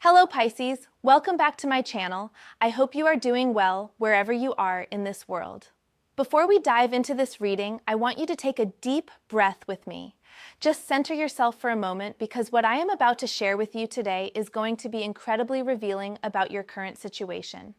Hello Pisces, welcome back to my channel. I hope you are doing well wherever you are in this world. Before we dive into this reading, I want you to take a deep breath with me. Just center yourself for a moment because what I am about to share with you today is going to be incredibly revealing about your current situation.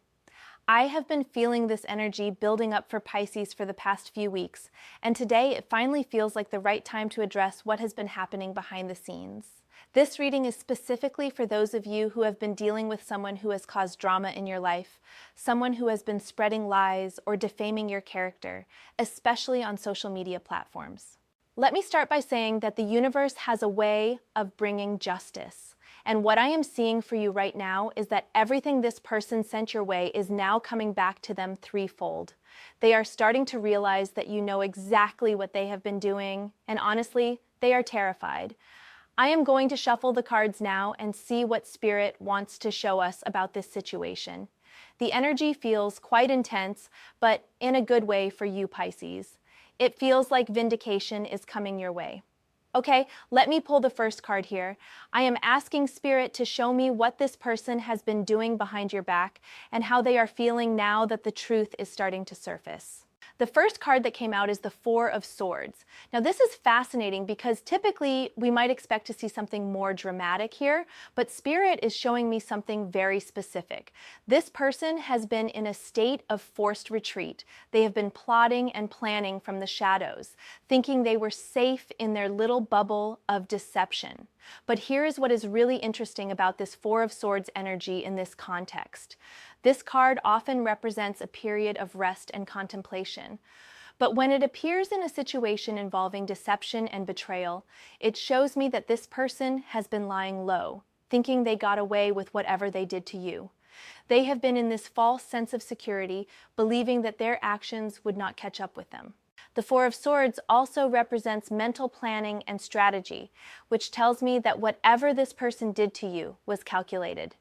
I have been feeling this energy building up for Pisces for the past few weeks, and today it finally feels like the right time to address what has been happening behind the scenes. This reading is specifically for those of you who have been dealing with someone who has caused drama in your life, someone who has been spreading lies or defaming your character, especially on social media platforms. Let me start by saying that the universe has a way of bringing justice. And what I am seeing for you right now is that everything this person sent your way is now coming back to them threefold. They are starting to realize that you know exactly what they have been doing, and honestly, they are terrified. I am going to shuffle the cards now and see what Spirit wants to show us about this situation. The energy feels quite intense, but in a good way for you, Pisces. It feels like vindication is coming your way. Okay, let me pull the first card here. I am asking Spirit to show me what this person has been doing behind your back and how they are feeling now that the truth is starting to surface. The first card that came out is the Four of Swords. Now this is fascinating because typically we might expect to see something more dramatic here, but Spirit is showing me something very specific. This person has been in a state of forced retreat. They have been plotting and planning from the shadows, thinking they were safe in their little bubble of deception. But here is what is really interesting about this Four of Swords energy in this context. This card often represents a period of rest and contemplation. But when it appears in a situation involving deception and betrayal, it shows me that this person has been lying low, thinking they got away with whatever they did to you. They have been in this false sense of security, believing that their actions would not catch up with them. The Four of Swords also represents mental planning and strategy, which tells me that whatever this person did to you was calculated.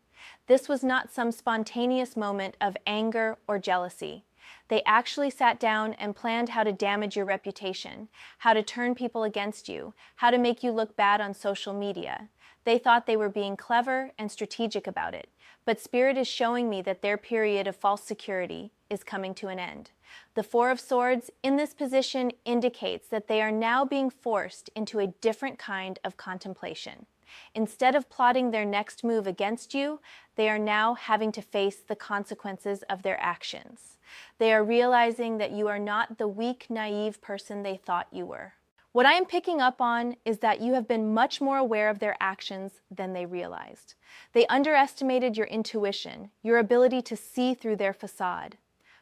This was not some spontaneous moment of anger or jealousy. They actually sat down and planned how to damage your reputation, how to turn people against you, how to make you look bad on social media. They thought they were being clever and strategic about it, but Spirit is showing me that their period of false security is coming to an end. The Four of Swords in this position indicates that they are now being forced into a different kind of contemplation. Instead of plotting their next move against you, they are now having to face the consequences of their actions. They are realizing that you are not the weak, naive person they thought you were. What I am picking up on is that you have been much more aware of their actions than they realized. They underestimated your intuition, your ability to see through their facade.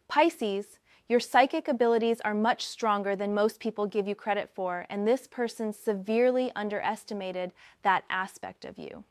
Pisces, your psychic abilities are much stronger than most people give you credit for, and this person severely underestimated that aspect of you.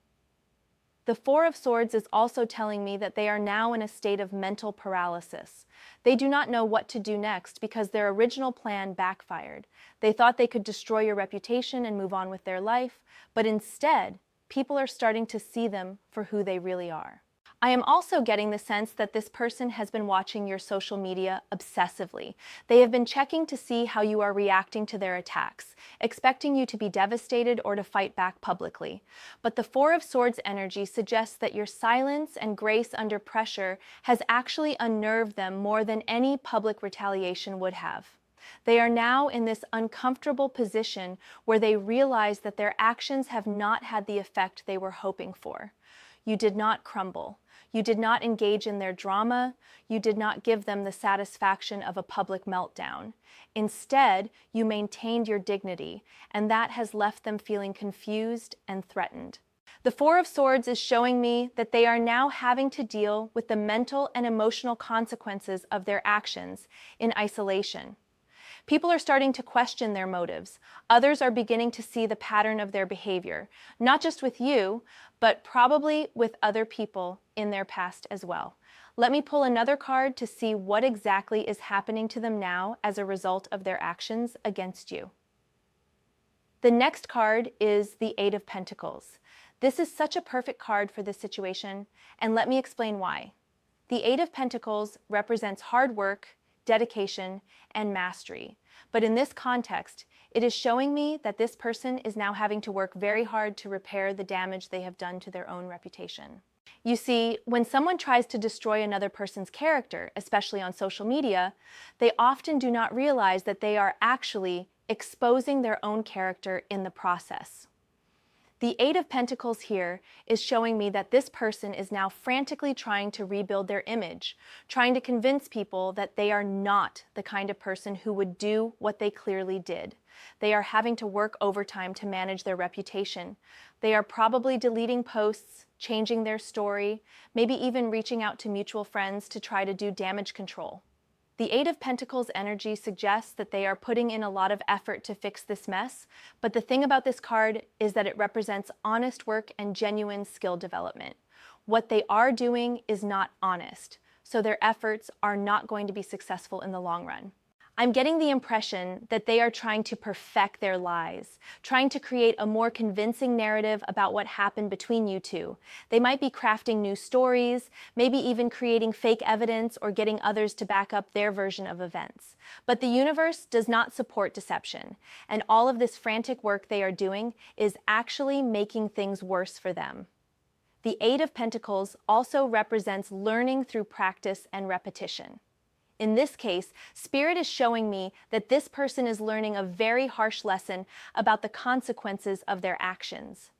The Four of Swords is also telling me that they are now in a state of mental paralysis. They do not know what to do next because their original plan backfired. They thought they could destroy your reputation and move on with their life, but instead, people are starting to see them for who they really are. I am also getting the sense that this person has been watching your social media obsessively. They have been checking to see how you are reacting to their attacks, expecting you to be devastated or to fight back publicly. But the Four of Swords energy suggests that your silence and grace under pressure has actually unnerved them more than any public retaliation would have. They are now in this uncomfortable position where they realize that their actions have not had the effect they were hoping for. You did not crumble. You did not engage in their drama. You did not give them the satisfaction of a public meltdown. Instead, you maintained your dignity, and that has left them feeling confused and threatened. The Four of Swords is showing me that they are now having to deal with the mental and emotional consequences of their actions in isolation. People are starting to question their motives. Others are beginning to see the pattern of their behavior, not just with you, but probably with other people in their past as well. Let me pull another card to see what exactly is happening to them now as a result of their actions against you. The next card is the Eight of Pentacles. This is such a perfect card for this situation, and let me explain why. The Eight of Pentacles represents hard work, dedication, and mastery. But in this context, it is showing me that this person is now having to work very hard to repair the damage they have done to their own reputation. You see, when someone tries to destroy another person's character, especially on social media, they often do not realize that they are actually exposing their own character in the process. The Eight of Pentacles here is showing me that this person is now frantically trying to rebuild their image, trying to convince people that they are not the kind of person who would do what they clearly did. They are having to work overtime to manage their reputation. They are probably deleting posts, changing their story, maybe even reaching out to mutual friends to try to do damage control. The Eight of Pentacles energy suggests that they are putting in a lot of effort to fix this mess, but the thing about this card is that it represents honest work and genuine skill development. What they are doing is not honest, so their efforts are not going to be successful in the long run. I'm getting the impression that they are trying to perfect their lies, trying to create a more convincing narrative about what happened between you two. They might be crafting new stories, maybe even creating fake evidence or getting others to back up their version of events. But the universe does not support deception, and all of this frantic work they are doing is actually making things worse for them. The Eight of Pentacles also represents learning through practice and repetition. In this case, Spirit is showing me that this person is learning a very harsh lesson about the consequences of their actions.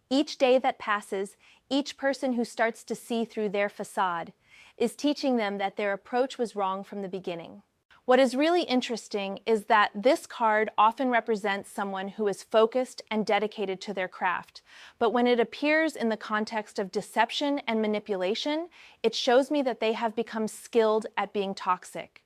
Each day that passes, each person who starts to see through their facade is teaching them that their approach was wrong from the beginning. What is really interesting is that this card often represents someone who is focused and dedicated to their craft, but when it appears in the context of deception and manipulation, it shows me that they have become skilled at being toxic.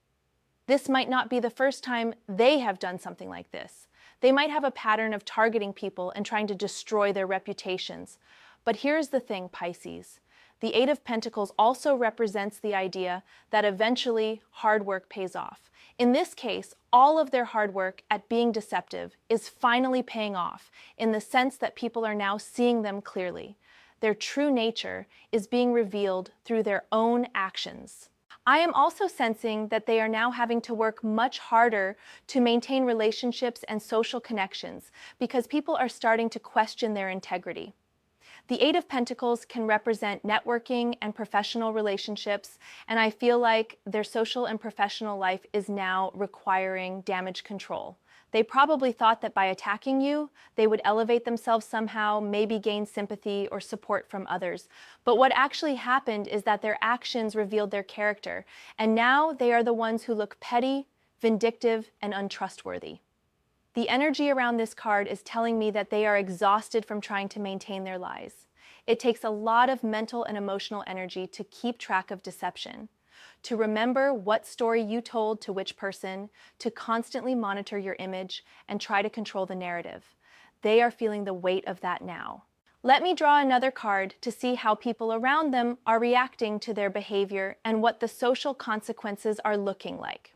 This might not be the first time they have done something like this. They might have a pattern of targeting people and trying to destroy their reputations. But here's the thing, Pisces. The Eight of Pentacles also represents the idea that eventually hard work pays off. In this case, all of their hard work at being deceptive is finally paying off in the sense that people are now seeing them clearly. Their true nature is being revealed through their own actions. I am also sensing that they are now having to work much harder to maintain relationships and social connections because people are starting to question their integrity. The Eight of Pentacles can represent networking and professional relationships, and I feel like their social and professional life is now requiring damage control. They probably thought that by attacking you, they would elevate themselves somehow, maybe gain sympathy or support from others. But what actually happened is that their actions revealed their character, and now they are the ones who look petty, vindictive, and untrustworthy. The energy around this card is telling me that they are exhausted from trying to maintain their lies. It takes a lot of mental and emotional energy to keep track of deception, to remember what story you told to which person, to constantly monitor your image and try to control the narrative. They are feeling the weight of that now. Let me draw another card to see how people around them are reacting to their behavior and what the social consequences are looking like.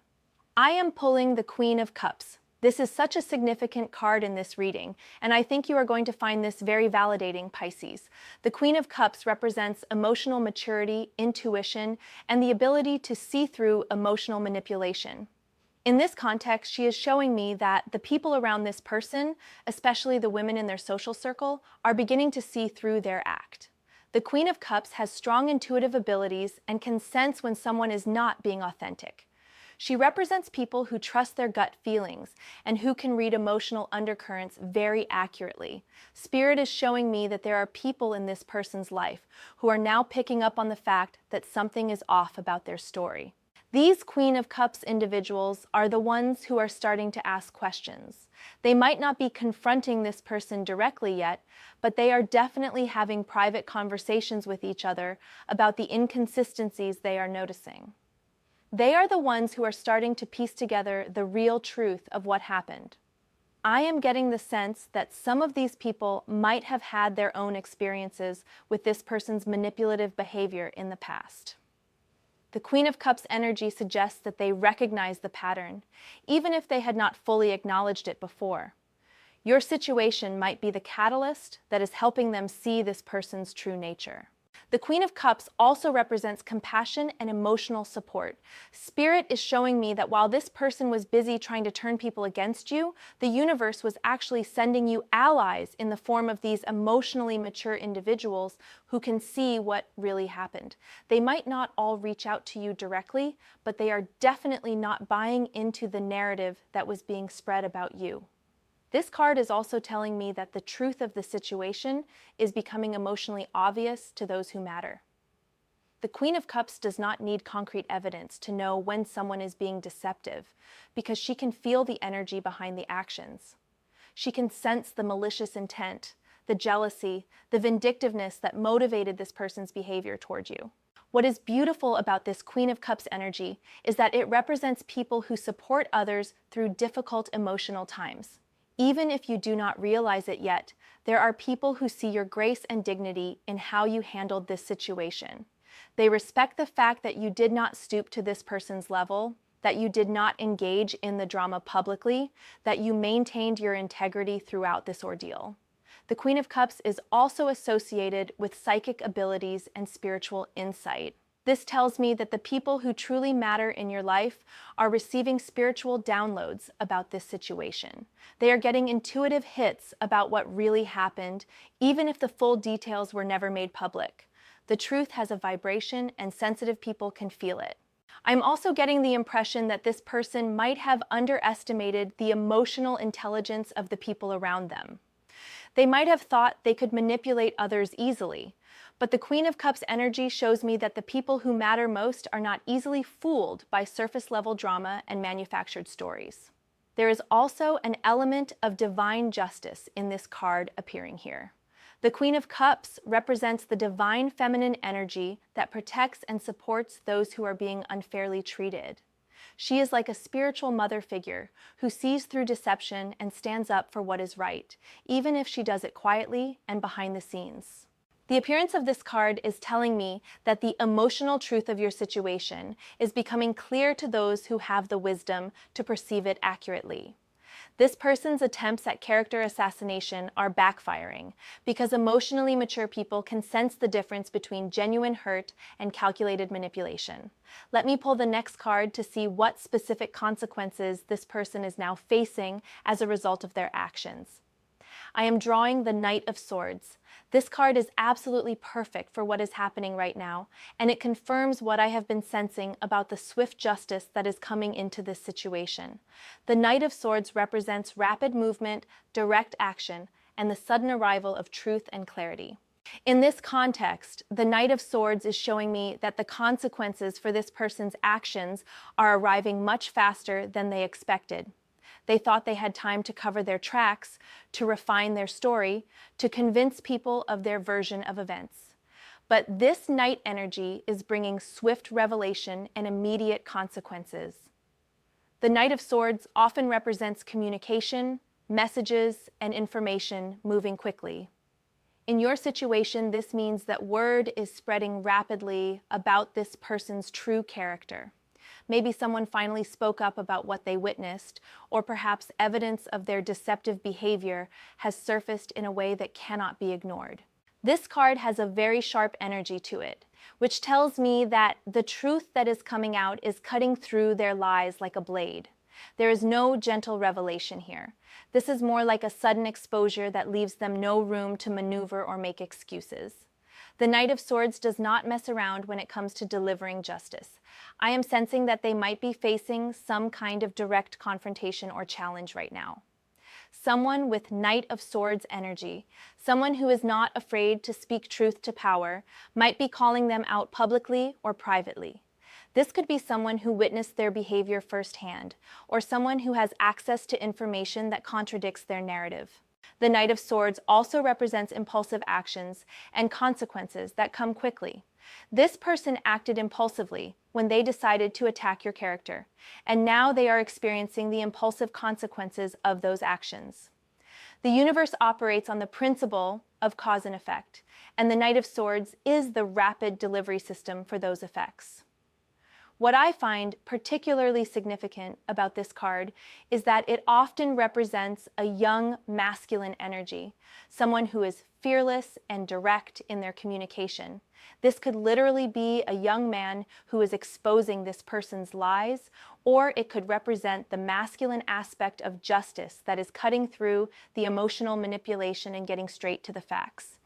I am pulling the Queen of Cups. This is such a significant card in this reading, and I think you are going to find this very validating, Pisces. The Queen of Cups represents emotional maturity, intuition, and the ability to see through emotional manipulation. In this context, she is showing me that the people around this person, especially the women in their social circle, are beginning to see through their act. The Queen of Cups has strong intuitive abilities and can sense when someone is not being authentic. She represents people who trust their gut feelings and who can read emotional undercurrents very accurately. Spirit is showing me that there are people in this person's life who are now picking up on the fact that something is off about their story. These Queen of Cups individuals are the ones who are starting to ask questions. They might not be confronting this person directly yet, but they are definitely having private conversations with each other about the inconsistencies they are noticing. They are the ones who are starting to piece together the real truth of what happened. I am getting the sense that some of these people might have had their own experiences with this person's manipulative behavior in the past. The Queen of Cups energy suggests that they recognize the pattern, even if they had not fully acknowledged it before. Your situation might be the catalyst that is helping them see this person's true nature. The Queen of Cups also represents compassion and emotional support. Spirit is showing me that while this person was busy trying to turn people against you, the universe was actually sending you allies in the form of these emotionally mature individuals who can see what really happened. They might not all reach out to you directly, but they are definitely not buying into the narrative that was being spread about you. This card is also telling me that the truth of the situation is becoming emotionally obvious to those who matter. The Queen of Cups does not need concrete evidence to know when someone is being deceptive, because she can feel the energy behind the actions. She can sense the malicious intent, the jealousy, the vindictiveness that motivated this person's behavior toward you. What is beautiful about this Queen of Cups energy is that it represents people who support others through difficult emotional times. Even if you do not realize it yet, there are people who see your grace and dignity in how you handled this situation. They respect the fact that you did not stoop to this person's level, that you did not engage in the drama publicly, that you maintained your integrity throughout this ordeal. The Queen of Cups is also associated with psychic abilities and spiritual insight. This tells me that the people who truly matter in your life are receiving spiritual downloads about this situation. They are getting intuitive hits about what really happened, even if the full details were never made public. The truth has a vibration, and sensitive people can feel it. I'm also getting the impression that this person might have underestimated the emotional intelligence of the people around them. They might have thought they could manipulate others easily. But the Queen of Cups energy shows me that the people who matter most are not easily fooled by surface-level drama and manufactured stories. There is also an element of divine justice in this card appearing here. The Queen of Cups represents the divine feminine energy that protects and supports those who are being unfairly treated. She is like a spiritual mother figure who sees through deception and stands up for what is right, even if she does it quietly and behind the scenes. The appearance of this card is telling me that the emotional truth of your situation is becoming clear to those who have the wisdom to perceive it accurately. This person's attempts at character assassination are backfiring because emotionally mature people can sense the difference between genuine hurt and calculated manipulation. Let me pull the next card to see what specific consequences this person is now facing as a result of their actions. I am drawing the Knight of Swords. This card is absolutely perfect for what is happening right now, and it confirms what I have been sensing about the swift justice that is coming into this situation. The Knight of Swords represents rapid movement, direct action, and the sudden arrival of truth and clarity. In this context, the Knight of Swords is showing me that the consequences for this person's actions are arriving much faster than they expected. They thought they had time to cover their tracks, to refine their story, to convince people of their version of events. But this Knight energy is bringing swift revelation and immediate consequences. The Knight of Swords often represents communication, messages, and information moving quickly. In your situation, this means that word is spreading rapidly about this person's true character. Maybe someone finally spoke up about what they witnessed, or perhaps evidence of their deceptive behavior has surfaced in a way that cannot be ignored. This card has a very sharp energy to it, which tells me that the truth that is coming out is cutting through their lies like a blade. There is no gentle revelation here. This is more like a sudden exposure that leaves them no room to maneuver or make excuses. The Knight of Swords does not mess around when it comes to delivering justice. I am sensing that they might be facing some kind of direct confrontation or challenge right now. Someone with Knight of Swords energy, someone who is not afraid to speak truth to power, might be calling them out publicly or privately. This could be someone who witnessed their behavior firsthand, or someone who has access to information that contradicts their narrative. The Knight of Swords also represents impulsive actions and consequences that come quickly. This person acted impulsively when they decided to attack your character, and now they are experiencing the impulsive consequences of those actions. The universe operates on the principle of cause and effect, and the Knight of Swords is the rapid delivery system for those effects. What I find particularly significant about this card is that it often represents a young masculine energy, someone who is fearless and direct in their communication. This could literally be a young man who is exposing this person's lies, or it could represent the masculine aspect of justice that is cutting through the emotional manipulation and getting straight to the facts.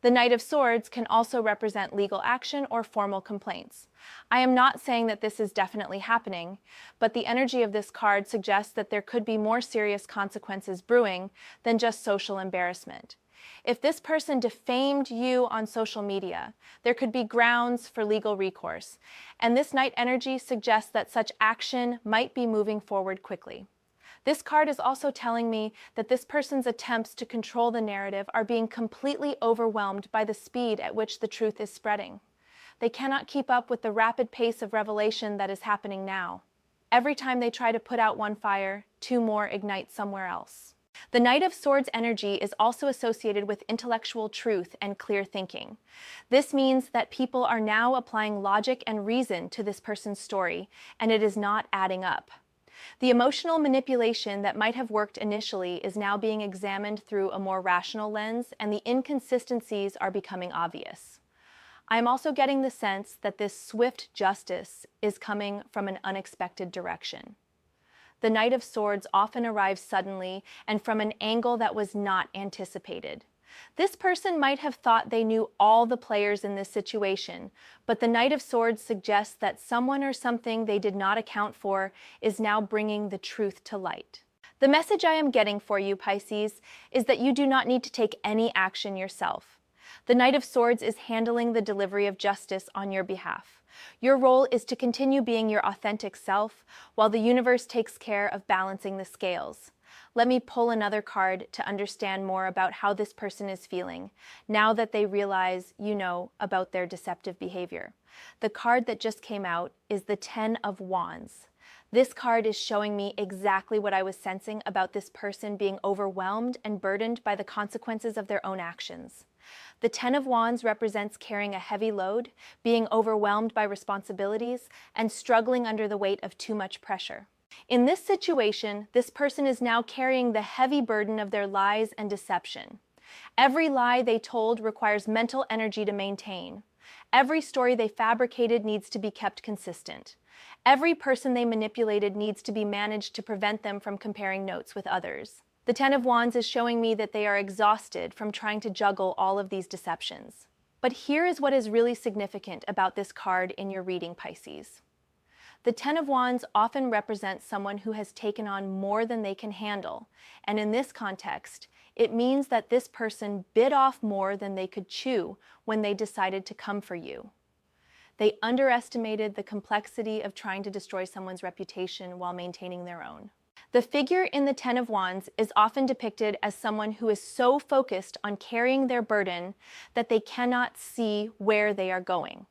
The Knight of Swords can also represent legal action or formal complaints. I am not saying that this is definitely happening, but the energy of this card suggests that there could be more serious consequences brewing than just social embarrassment. If this person defamed you on social media, there could be grounds for legal recourse, and this Knight energy suggests that such action might be moving forward quickly. This card is also telling me that this person's attempts to control the narrative are being completely overwhelmed by the speed at which the truth is spreading. They cannot keep up with the rapid pace of revelation that is happening now. Every time they try to put out one fire, two more ignite somewhere else. The Knight of Swords energy is also associated with intellectual truth and clear thinking. This means that people are now applying logic and reason to this person's story, and it is not adding up. The emotional manipulation that might have worked initially is now being examined through a more rational lens, and the inconsistencies are becoming obvious. I am also getting the sense that this swift justice is coming from an unexpected direction. The Knight of Swords often arrives suddenly and from an angle that was not anticipated. This person might have thought they knew all the players in this situation, but the Knight of Swords suggests that someone or something they did not account for is now bringing the truth to light. The message I am getting for you, Pisces, is that you do not need to take any action yourself. The Knight of Swords is handling the delivery of justice on your behalf. Your role is to continue being your authentic self, while the universe takes care of balancing the scales. Let me pull another card to understand more about how this person is feeling, now that they realize you know about their deceptive behavior. The card that just came out is the Ten of Wands. This card is showing me exactly what I was sensing about this person being overwhelmed and burdened by the consequences of their own actions. The Ten of Wands represents carrying a heavy load, being overwhelmed by responsibilities, and struggling under the weight of too much pressure. In this situation, this person is now carrying the heavy burden of their lies and deception. Every lie they told requires mental energy to maintain. Every story they fabricated needs to be kept consistent. Every person they manipulated needs to be managed to prevent them from comparing notes with others. The Ten of Wands is showing me that they are exhausted from trying to juggle all of these deceptions. But here is what is really significant about this card in your reading, Pisces. The Ten of Wands often represents someone who has taken on more than they can handle, and in this context, it means that this person bit off more than they could chew when they decided to come for you. They underestimated the complexity of trying to destroy someone's reputation while maintaining their own. The figure in the Ten of Wands is often depicted as someone who is so focused on carrying their burden that they cannot see where they are going.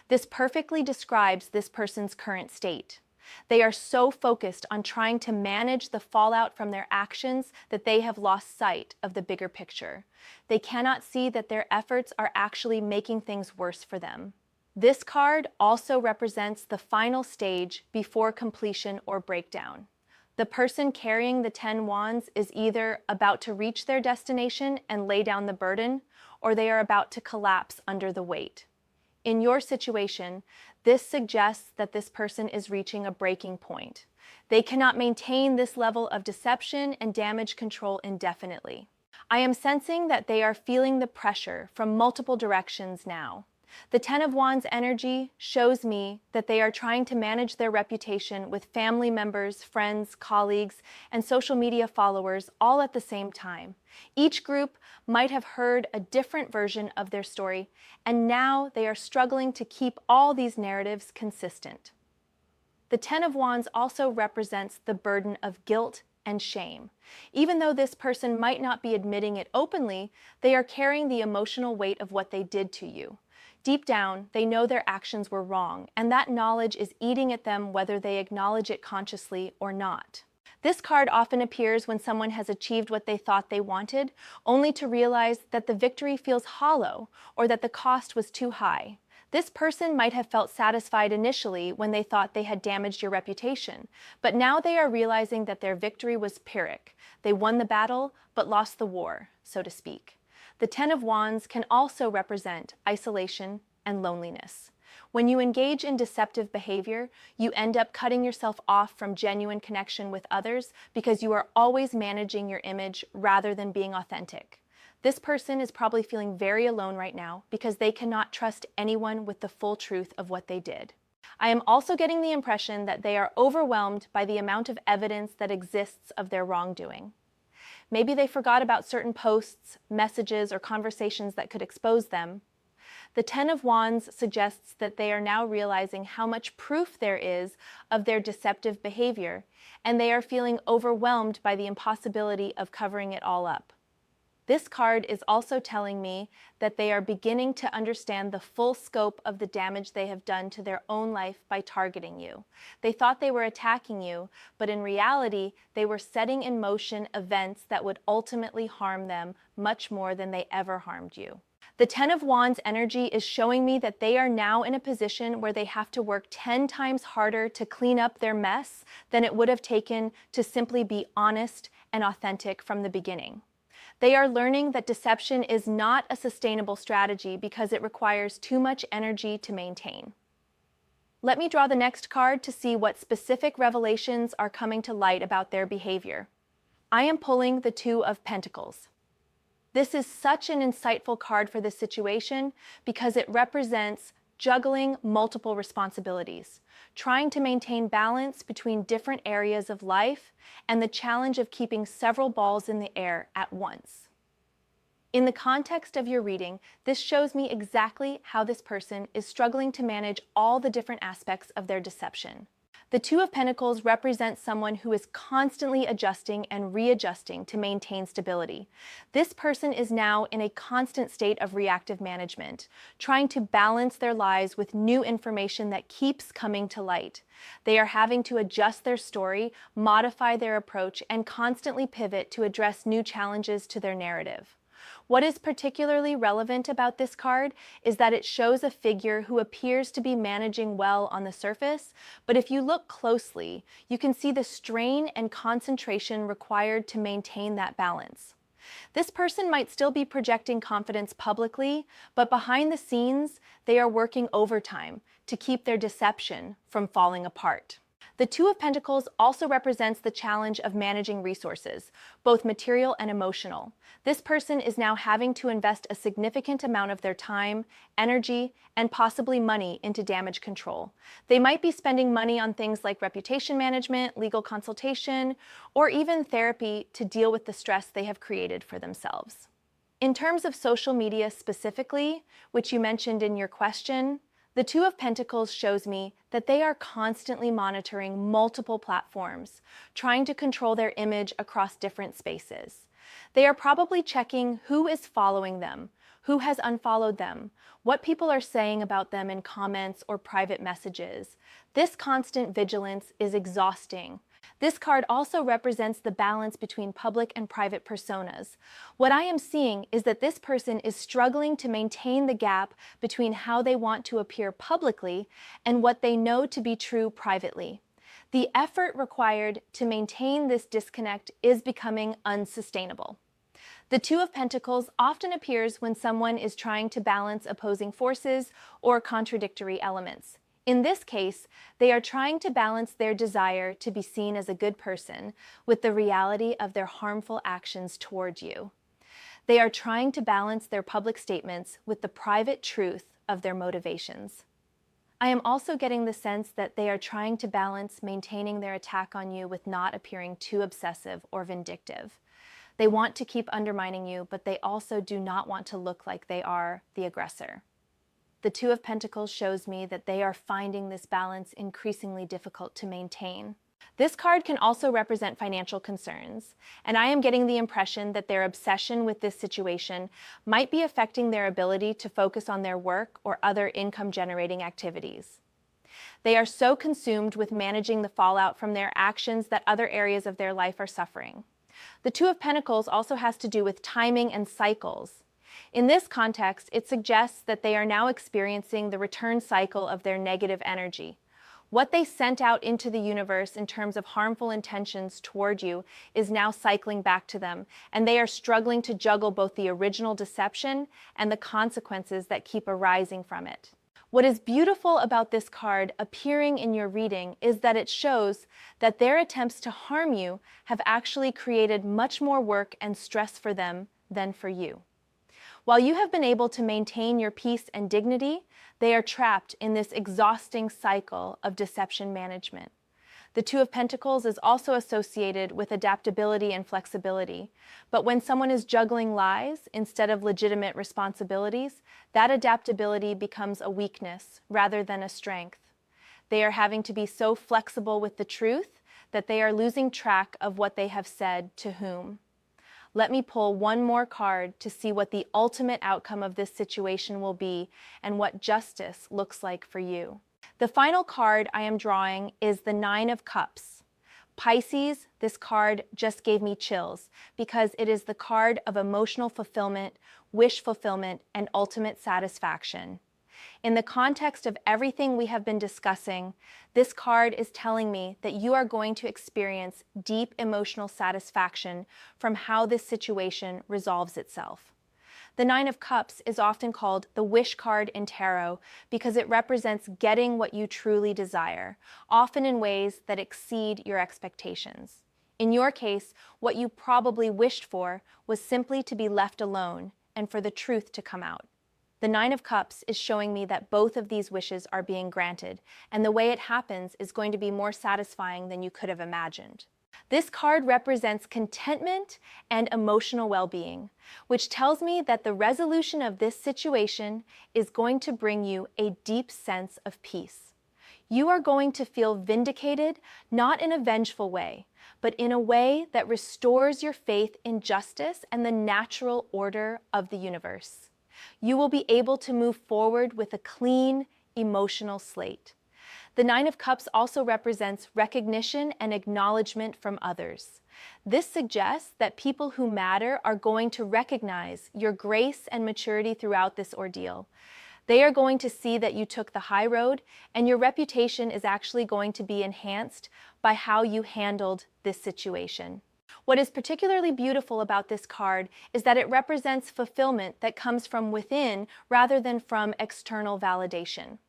This perfectly describes this person's current state. They are so focused on trying to manage the fallout from their actions that they have lost sight of the bigger picture. They cannot see that their efforts are actually making things worse for them. This card also represents the final stage before completion or breakdown. The person carrying the 10 wands is either about to reach their destination and lay down the burden, or they are about to collapse under the weight. In your situation, this suggests that this person is reaching a breaking point. They cannot maintain this level of deception and damage control indefinitely. I am sensing that they are feeling the pressure from multiple directions now. The Ten of Wands energy shows me that they are trying to manage their reputation with family members, friends, colleagues, and social media followers all at the same time. Each group might have heard a different version of their story, and now they are struggling to keep all these narratives consistent. The Ten of Wands also represents the burden of guilt and shame. Even though this person might not be admitting it openly, they are carrying the emotional weight of what they did to you. Deep down, they know their actions were wrong, and that knowledge is eating at them whether they acknowledge it consciously or not. This card often appears when someone has achieved what they thought they wanted, only to realize that the victory feels hollow or that the cost was too high. This person might have felt satisfied initially when they thought they had damaged your reputation, but now they are realizing that their victory was Pyrrhic. They won the battle, but lost the war, so to speak. The Ten of Wands can also represent isolation and loneliness. When you engage in deceptive behavior, you end up cutting yourself off from genuine connection with others because you are always managing your image rather than being authentic. This person is probably feeling very alone right now because they cannot trust anyone with the full truth of what they did. I am also getting the impression that they are overwhelmed by the amount of evidence that exists of their wrongdoing. Maybe they forgot about certain posts, messages, or conversations that could expose them. The Ten of Wands suggests that they are now realizing how much proof there is of their deceptive behavior, and they are feeling overwhelmed by the impossibility of covering it all up. This card is also telling me that they are beginning to understand the full scope of the damage they have done to their own life by targeting you. They thought they were attacking you, but in reality, they were setting in motion events that would ultimately harm them much more than they ever harmed you. The Ten of Wands energy is showing me that they are now in a position where they have to work 10 times harder to clean up their mess than it would have taken to simply be honest and authentic from the beginning. They are learning that deception is not a sustainable strategy because it requires too much energy to maintain. Let me draw the next card to see what specific revelations are coming to light about their behavior. I am pulling the Two of Pentacles. This is such an insightful card for this situation because it represents juggling multiple responsibilities, trying to maintain balance between different areas of life, and the challenge of keeping several balls in the air at once. In the context of your reading, this shows me exactly how this person is struggling to manage all the different aspects of their deception. The Two of Pentacles represents someone who is constantly adjusting and readjusting to maintain stability. This person is now in a constant state of reactive management, trying to balance their lives with new information that keeps coming to light. They are having to adjust their story, modify their approach, and constantly pivot to address new challenges to their narrative. What is particularly relevant about this card is that it shows a figure who appears to be managing well on the surface, but if you look closely, you can see the strain and concentration required to maintain that balance. This person might still be projecting confidence publicly, but behind the scenes, they are working overtime to keep their deception from falling apart. The Two of Pentacles also represents the challenge of managing resources, both material and emotional. This person is now having to invest a significant amount of their time, energy, and possibly money into damage control. They might be spending money on things like reputation management, legal consultation, or even therapy to deal with the stress they have created for themselves. In terms of social media specifically, which you mentioned in your question, the Two of Pentacles shows me that they are constantly monitoring multiple platforms, trying to control their image across different spaces. They are probably checking who is following them, who has unfollowed them, what people are saying about them in comments or private messages. This constant vigilance is exhausting. This card also represents the balance between public and private personas. What I am seeing is that this person is struggling to maintain the gap between how they want to appear publicly and what they know to be true privately. The effort required to maintain this disconnect is becoming unsustainable. The Two of Pentacles often appears when someone is trying to balance opposing forces or contradictory elements. In this case, they are trying to balance their desire to be seen as a good person with the reality of their harmful actions toward you. They are trying to balance their public statements with the private truth of their motivations. I am also getting the sense that they are trying to balance maintaining their attack on you with not appearing too obsessive or vindictive. They want to keep undermining you, but they also do not want to look like they are the aggressor. The Two of Pentacles shows me that they are finding this balance increasingly difficult to maintain. This card can also represent financial concerns, and I am getting the impression that their obsession with this situation might be affecting their ability to focus on their work or other income-generating activities. They are so consumed with managing the fallout from their actions that other areas of their life are suffering. The Two of Pentacles also has to do with timing and cycles. In this context, it suggests that they are now experiencing the return cycle of their negative energy. What they sent out into the universe in terms of harmful intentions toward you is now cycling back to them, and they are struggling to juggle both the original deception and the consequences that keep arising from it. What is beautiful about this card appearing in your reading is that it shows that their attempts to harm you have actually created much more work and stress for them than for you. While you have been able to maintain your peace and dignity, they are trapped in this exhausting cycle of deception management. The Two of Pentacles is also associated with adaptability and flexibility, but when someone is juggling lies instead of legitimate responsibilities, that adaptability becomes a weakness rather than a strength. They are having to be so flexible with the truth that they are losing track of what they have said to whom. Let me pull one more card to see what the ultimate outcome of this situation will be and what justice looks like for you. The final card I am drawing is the Nine of Cups. Pisces, this card just gave me chills because it is the card of emotional fulfillment, wish fulfillment, and ultimate satisfaction. In the context of everything we have been discussing, this card is telling me that you are going to experience deep emotional satisfaction from how this situation resolves itself. The Nine of Cups is often called the wish card in tarot because it represents getting what you truly desire, often in ways that exceed your expectations. In your case, what you probably wished for was simply to be left alone and for the truth to come out. The Nine of Cups is showing me that both of these wishes are being granted, and the way it happens is going to be more satisfying than you could have imagined. This card represents contentment and emotional well-being, which tells me that the resolution of this situation is going to bring you a deep sense of peace. You are going to feel vindicated, not in a vengeful way, but in a way that restores your faith in justice and the natural order of the universe. You will be able to move forward with a clean, emotional slate. The Nine of Cups also represents recognition and acknowledgement from others. This suggests that people who matter are going to recognize your grace and maturity throughout this ordeal. They are going to see that you took the high road, and your reputation is actually going to be enhanced by how you handled this situation. What is particularly beautiful about this card is that it represents fulfillment that comes from within rather than from external validation.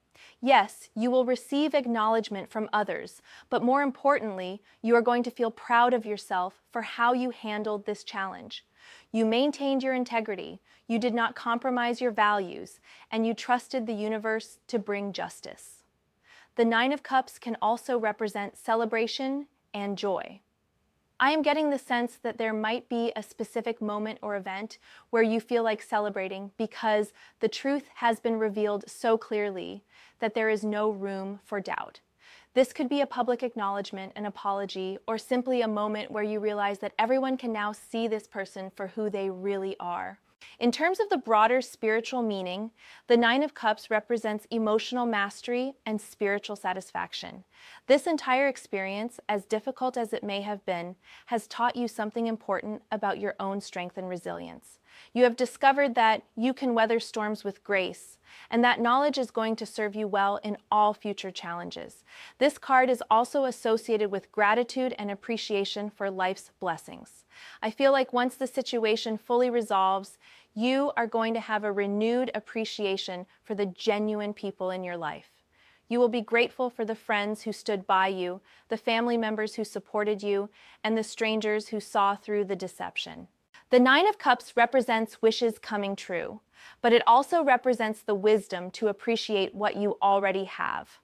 Yes, you will receive acknowledgement from others, but more importantly, you are going to feel proud of yourself for how you handled this challenge. You maintained your integrity, you did not compromise your values, and you trusted the universe to bring justice. The Nine of Cups can also represent celebration and joy. I am getting the sense that there might be a specific moment or event where you feel like celebrating because the truth has been revealed so clearly that there is no room for doubt. This could be a public acknowledgement, an apology, or simply a moment where you realize that everyone can now see this person for who they really are. In terms of the broader spiritual meaning, the Nine of Cups represents emotional mastery and spiritual satisfaction. This entire experience, as difficult as it may have been, has taught you something important about your own strength and resilience. You have discovered that you can weather storms with grace, and that knowledge is going to serve you well in all future challenges. This card is also associated with gratitude and appreciation for life's blessings. I feel like once the situation fully resolves, you are going to have a renewed appreciation for the genuine people in your life. You will be grateful for the friends who stood by you, the family members who supported you, and the strangers who saw through the deception. The Nine of Cups represents wishes coming true, but it also represents the wisdom to appreciate what you already have.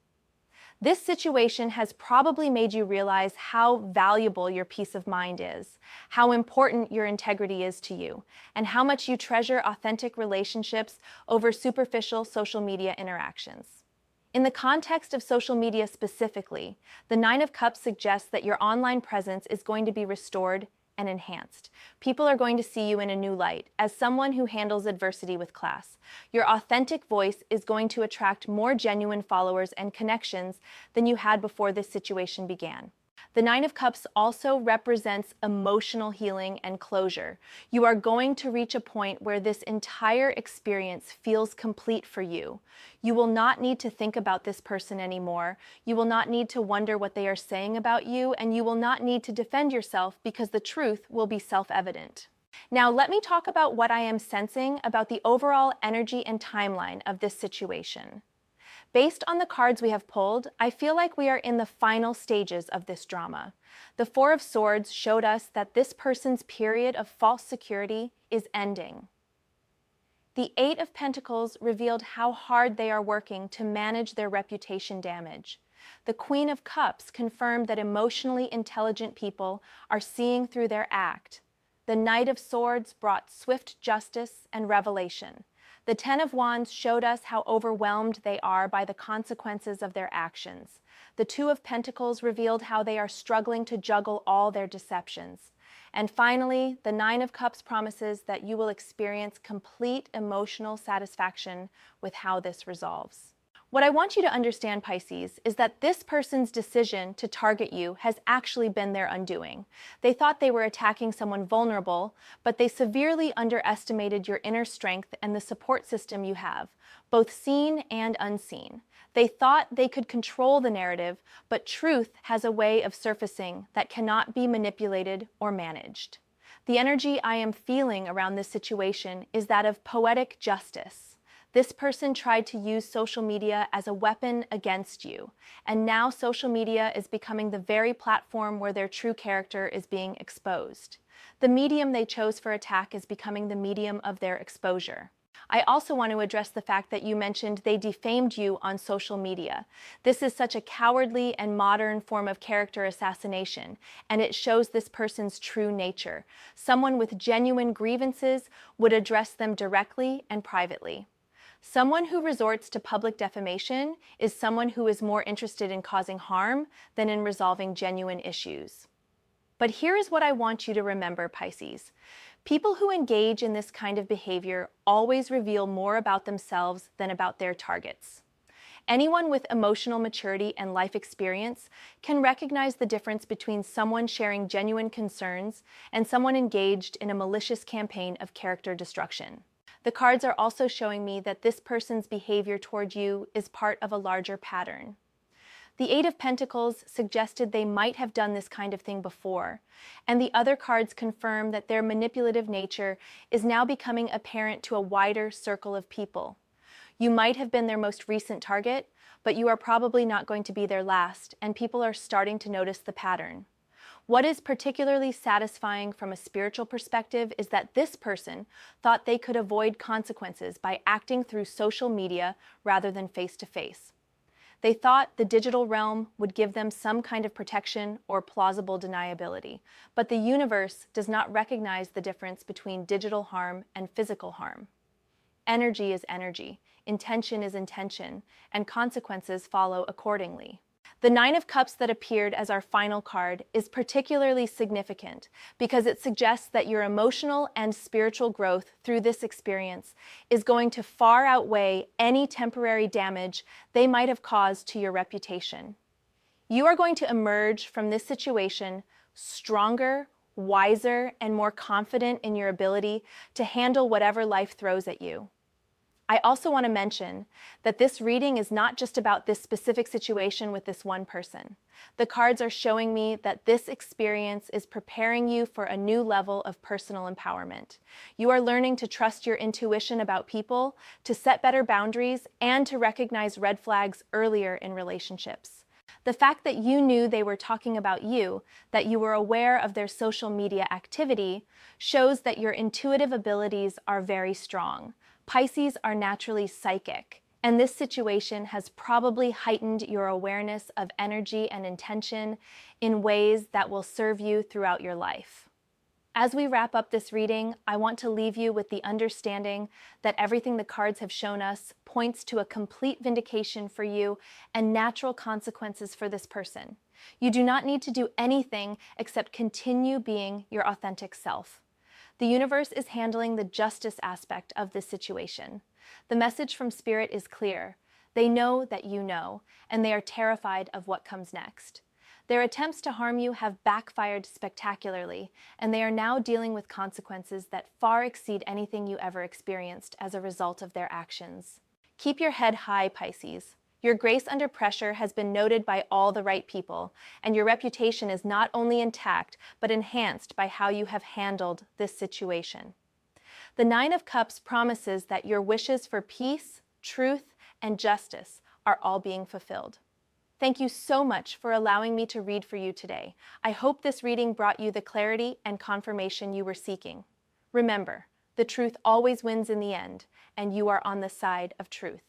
This situation has probably made you realize how valuable your peace of mind is, how important your integrity is to you, and how much you treasure authentic relationships over superficial social media interactions. In the context of social media specifically, the Nine of Cups suggests that your online presence is going to be restored and enhanced. People are going to see you in a new light, as someone who handles adversity with class. Your authentic voice is going to attract more genuine followers and connections than you had before this situation began. The Nine of Cups also represents emotional healing and closure. You are going to reach a point where this entire experience feels complete for you. You will not need to think about this person anymore. You will not need to wonder what they are saying about you, and you will not need to defend yourself because the truth will be self-evident. Now, let me talk about what I am sensing about the overall energy and timeline of this situation. Based on the cards we have pulled, I feel like we are in the final stages of this drama. The Four of Swords showed us that this person's period of false security is ending. The Eight of Pentacles revealed how hard they are working to manage their reputation damage. The Queen of Cups confirmed that emotionally intelligent people are seeing through their act. The Knight of Swords brought swift justice and revelation. The Ten of Wands showed us how overwhelmed they are by the consequences of their actions. The Two of Pentacles revealed how they are struggling to juggle all their deceptions. And finally, the Nine of Cups promises that you will experience complete emotional satisfaction with how this resolves. What I want you to understand, Pisces, is that this person's decision to target you has actually been their undoing. They thought they were attacking someone vulnerable, but they severely underestimated your inner strength and the support system you have, both seen and unseen. They thought they could control the narrative, but truth has a way of surfacing that cannot be manipulated or managed. The energy I am feeling around this situation is that of poetic justice. This person tried to use social media as a weapon against you, and now social media is becoming the very platform where their true character is being exposed. The medium they chose for attack is becoming the medium of their exposure. I also want to address the fact that you mentioned they defamed you on social media. This is such a cowardly and modern form of character assassination, and it shows this person's true nature. Someone with genuine grievances would address them directly and privately. Someone who resorts to public defamation is someone who is more interested in causing harm than in resolving genuine issues. But here is what I want you to remember, Pisces. People who engage in this kind of behavior always reveal more about themselves than about their targets. Anyone with emotional maturity and life experience can recognize the difference between someone sharing genuine concerns and someone engaged in a malicious campaign of character destruction. The cards are also showing me that this person's behavior toward you is part of a larger pattern. The Eight of Pentacles suggested they might have done this kind of thing before, and the other cards confirm that their manipulative nature is now becoming apparent to a wider circle of people. You might have been their most recent target, but you are probably not going to be their last, and people are starting to notice the pattern. What is particularly satisfying from a spiritual perspective is that this person thought they could avoid consequences by acting through social media rather than face-to-face. They thought the digital realm would give them some kind of protection or plausible deniability, but the universe does not recognize the difference between digital harm and physical harm. Energy is energy, intention is intention, and consequences follow accordingly. The Nine of Cups that appeared as our final card is particularly significant because it suggests that your emotional and spiritual growth through this experience is going to far outweigh any temporary damage they might have caused to your reputation. You are going to emerge from this situation stronger, wiser, and more confident in your ability to handle whatever life throws at you. I also want to mention that this reading is not just about this specific situation with this one person. The cards are showing me that this experience is preparing you for a new level of personal empowerment. You are learning to trust your intuition about people, to set better boundaries, and to recognize red flags earlier in relationships. The fact that you knew they were talking about you, that you were aware of their social media activity, shows that your intuitive abilities are very strong. Pisces are naturally psychic, and this situation has probably heightened your awareness of energy and intention in ways that will serve you throughout your life. As we wrap up this reading, I want to leave you with the understanding that everything the cards have shown us points to a complete vindication for you and natural consequences for this person. You do not need to do anything except continue being your authentic self. The universe is handling the justice aspect of this situation. The message from Spirit is clear. They know that you know, and they are terrified of what comes next. Their attempts to harm you have backfired spectacularly, and they are now dealing with consequences that far exceed anything you ever experienced as a result of their actions. Keep your head high, Pisces. Your grace under pressure has been noted by all the right people, and your reputation is not only intact, but enhanced by how you have handled this situation. The Nine of Cups promises that your wishes for peace, truth, and justice are all being fulfilled. Thank you so much for allowing me to read for you today. I hope this reading brought you the clarity and confirmation you were seeking. Remember, the truth always wins in the end, and you are on the side of truth.